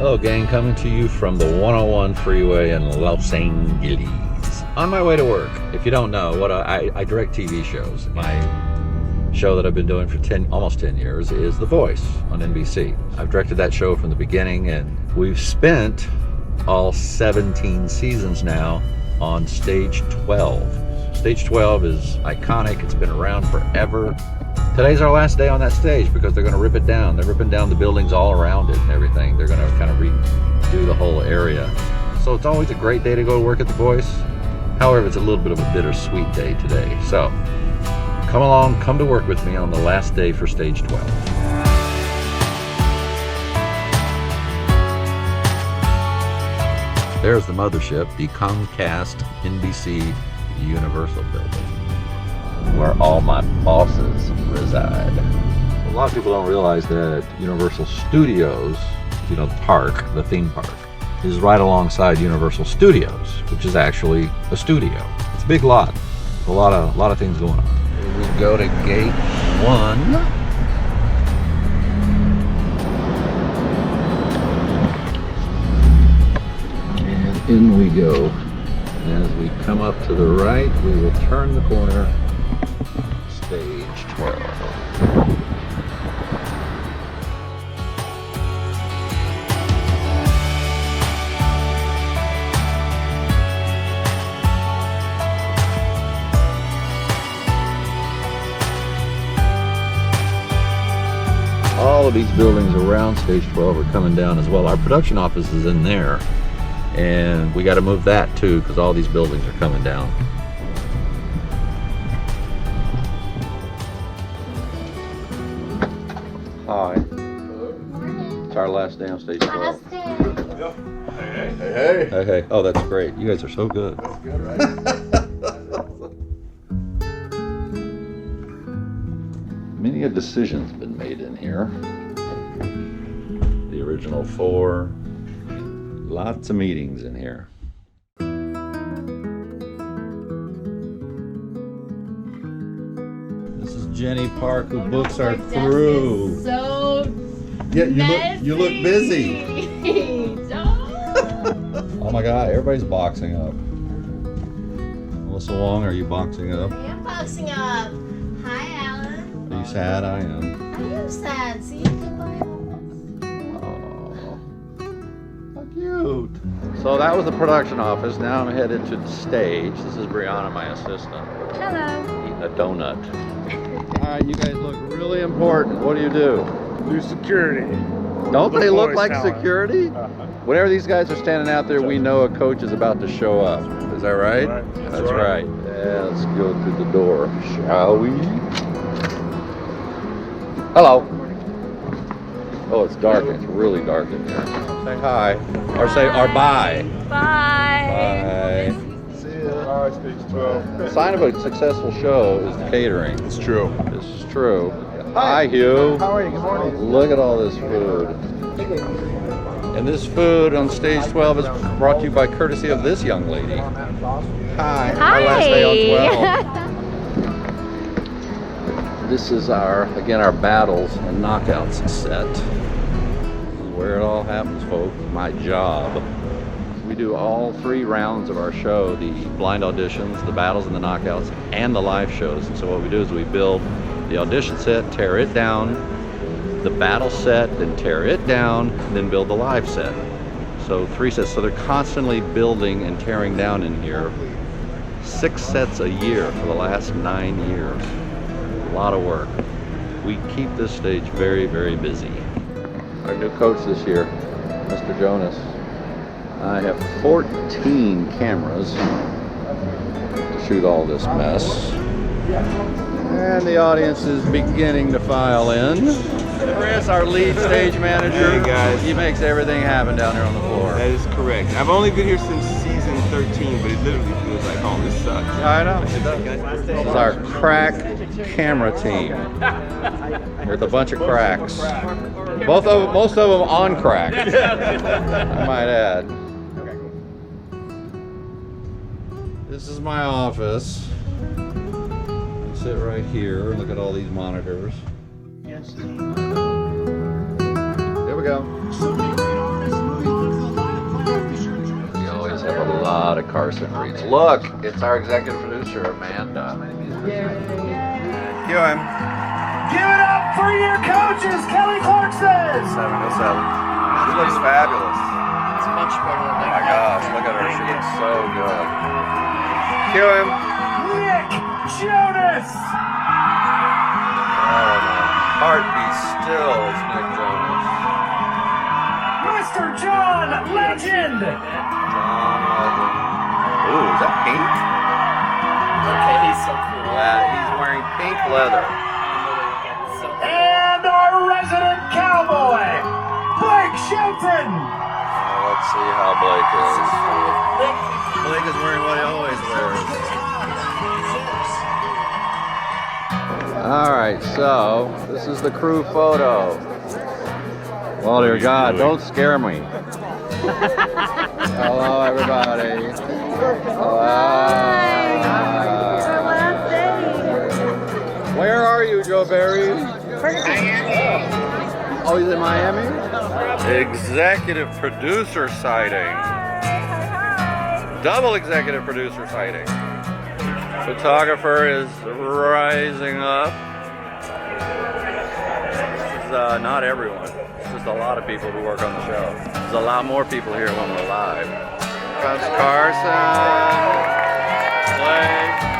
Hello gang, coming to you from the 101 freeway in Los Angeles. On my way to work. If you don't know, I direct TV shows. My show that I've been doing for almost 10 years is The Voice on NBC. I've directed that show from the beginning, and we've spent all 17 seasons now on stage 12. Stage 12 is iconic. It's been around forever. Today's our last day on that stage because they're going to rip it down. They're ripping down the buildings all around it and everything. They're going to kind of redo the whole area. So it's always a great day to go to work at The Voice. However, it's a little bit of a bittersweet day today. So come along, come to work with me on the last day for stage 12. There's the mothership, the Comcast NBC Universal building, where all my bosses reside. A lot of people don't realize that Universal Studios, you know, the theme park, is right alongside Universal Studios, which is actually a studio. It's a big lot. A lot of things going on. Here we go to gate 1. And in we go. And as we come up to the right, we will turn the corner. Stage 12. All of these buildings around stage 12 are coming down as well. Our production office is in there, and we got to move that too because all these buildings are coming down. Hi. It's our last day on stage 12. Hey. Hey. Oh, that's great. You guys are so good. That's good, right? Many a decision's been made in here. The original 4. Lots of meetings in here. This is Jenny Park, who books are through. So Yeah, you look busy. Oh my God, everybody's boxing up. Melissa Wong, are you boxing up? I am boxing up. Hi, Alan. Are you sad? I am. I am sad. See, you can buy Oh, how cute. So that was the production office. Now I'm headed to the stage. This is Brianna, my assistant. Hello. Eating a donut. All right, you guys look really important. What do? Do security. Don't they look like talent. security? Whenever these guys are standing out there, we know a coach is about to show up. Is that right? That's right. Yeah, let's go through the door, shall we? Hello. Oh, it's dark. It's really dark in here. Say hi. Or say, or bye. Bye. Bye. See ya. All right, stage 12. The sign of a successful show is the catering. It's true. This is true. Hi, Hugh. How are you? Good morning. Look at all this food. And this food on stage 12 is brought to you by courtesy of this young lady. Hi. Our last day on 12. This is our battles and knockouts set. This is where it all happens, folks. My job. We do all 3 rounds of our show, the blind auditions, the battles and the knockouts, and the live shows. And so what we do is we build the audition set, tear it down, the battle set, then tear it down, and then build the live set. So 3 sets. So they're constantly building and tearing down in here. 6 sets a year for the last 9 years. A lot of work. We keep this stage very, very busy. Our new coach this year, Mr. Jonas. I have 14 cameras to shoot all this mess. And the audience is beginning to file in. Chris, our lead stage manager, Hey guys. he makes everything happen down here on the floor. That is correct. I've only been here since season 13, but it literally feels like home. This sucks. I know. This is our crack camera team with a bunch of cracks. Most of them on crack, I might add. This is my office. I sit right here. Look at all these monitors. Here we go. lot of Carson reads. Look, it's our executive producer, Amanda. Cue him. Give it up for your coaches, Kelly Clarkson. 707. She looks fabulous. It's much better than Oh my gosh, look at her. She looks so good. Cue him. Nick Jonas. Oh, my heart be still, it's Nick Jonas. Mr. John Legend. Ooh, is that pink? Okay, he's so cool. He's wearing pink leather. And our resident cowboy, Blake Shelton. Let's see how Blake is. Blake is wearing what he always wears. All right, so this is the crew photo. Oh dear God, don't scare me. Hello, everybody. Where are you, Joe Barry? Oh, he's in Miami? Executive producer sighting. Double executive producer sighting. Photographer is rising up. This is not everyone. It's just a lot of people who work on the show. There's a lot more people here when we're live. Comes Carson. Blake.